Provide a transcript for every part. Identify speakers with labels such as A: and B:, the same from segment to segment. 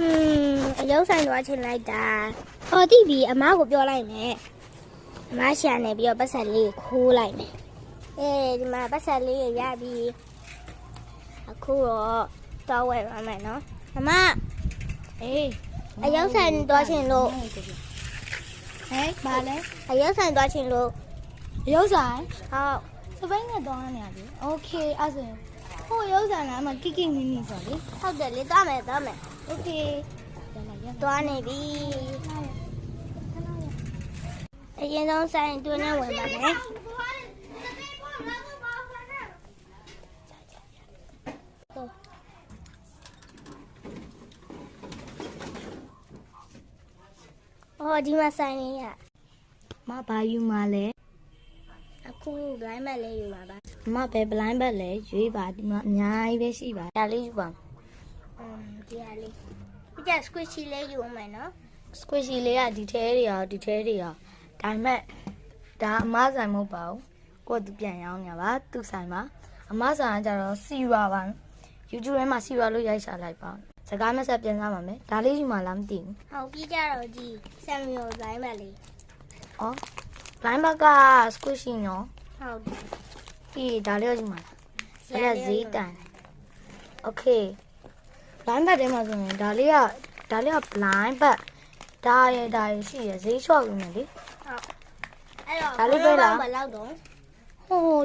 A: အယုတ်ဆိုင်သွားချင်လိုက်တာဟောတိပြီအမကိုပြောလိုက်မယ်အမရှာနေပြီးတော့ပတ်ဆက်လေးခိုးလိုက်မယ်ဒီမှာပတ်ဆက်လေးရပြီအခုတော့တောင်းဝယ်ရမယ်နော်အမအယုတ်ဆိုင်သွားချင်လို့ဘာလဲအယုတ်ဆိုင်သွားချင်လို့အယုတ်ဆိုင်ဟုတ်စပိန်နဲ့သွားနေရတယ်โอเคအဲ့ဆိုဟိုအယုတ်ဆိုင်ကအမကိကိနင်းနေဆိုလေဟုတ်တယ်လေသွားမယ်โอเคသွားနေပြီအရင်ဆုံးဆိုင်တွင်းနဲ့ဝင်ပါမယ်ဒီမှာဆိုင်နေရမဘာယူမှာလဲအခု blind bag လေးယူပါပါမပဲ blind bag လဲရွေးပါဒီမှာအများကြီးပဲရှိပါဒါလေးယူပါဒီဟာလေးဒီက squishy လေးယူအောင်မယ်နော် squishy လေးကဒီထဲတွေရောဒါပေမဲ့ဒါအမဆိုင်မဟုတ်ပါဘူးကိုကသူပြန်ရောင်းနေပါသူဆိုင်မှာအမဆိုင်ကကြတော့စီရွာပါ YouTube ထဲမှာစီရွာလို့ရိုက်ရှာလိုက်ပါစကားမဆက်ပြန်စားပါမယ်ဒါလေးယူမှလားမသိဘူးဟုတ်ပြီးကြတော့ဒီ Samuel blind bag လေးblind bag က squishy နော်ဟုတ်ပြီဒါလေးယူမှလားဒါဈေးတန်โอเค blind bag ထဲမှာဆိုရင်ဒါလေးက blind bag ဒါရရှိရဈေးလျှော့ယူမယ်လေဟုတ်အဲ့တော့ဒါလေးပဲလားဘယ်လောက်တော့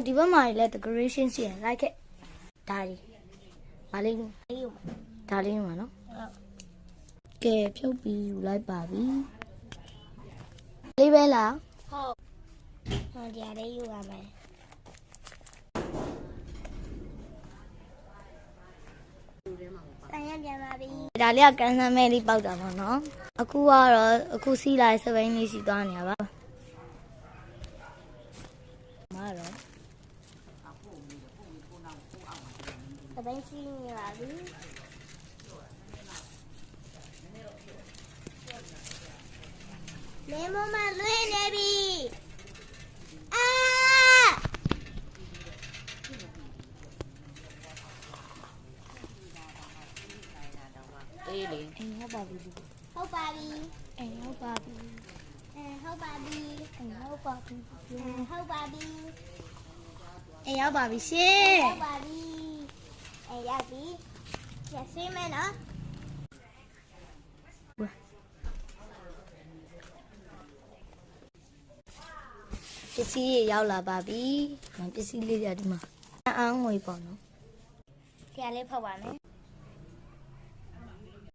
A: ဒီဘက်မှာလည်း decoration ရှိရလိုက်ခဲ့ဒါလေးမလေးယူဒါလေးမှာနော်ကဲဖြုတ်ပြီးယူလိုက်ပါပြီလေးပဲလားဟုတ်ဒီအရေးယူရမယ်ဆိုင်ရပြန်ပါပြီဒါလေးကကန်ဆယ်မဲလေးပေါက်တာပေါ့နော်အခုစီးလာစပိန်လေးရှိသွားနေရပါမတော့စပိန်စီးနေပါပြီလေမမလွေးနေပြီလေဟုတ်ပါပြီဟုတ်ပါပြီဟုတ်ပါပြီဟုတ်ပါပြီဟုတ်ပါပြီဟုတ်ပါပြီရောက်ပါပြီရှင်ရောက်ပါပြီရောက်ပြီရစင်းမယ်နော်ပစ္စည်းရောက်လာပါပြီပစ္စည်းလေးတွေဒီမှာအောင်ငွေပေါ့နော်ဒီကလေးဖောက်ပါမယ်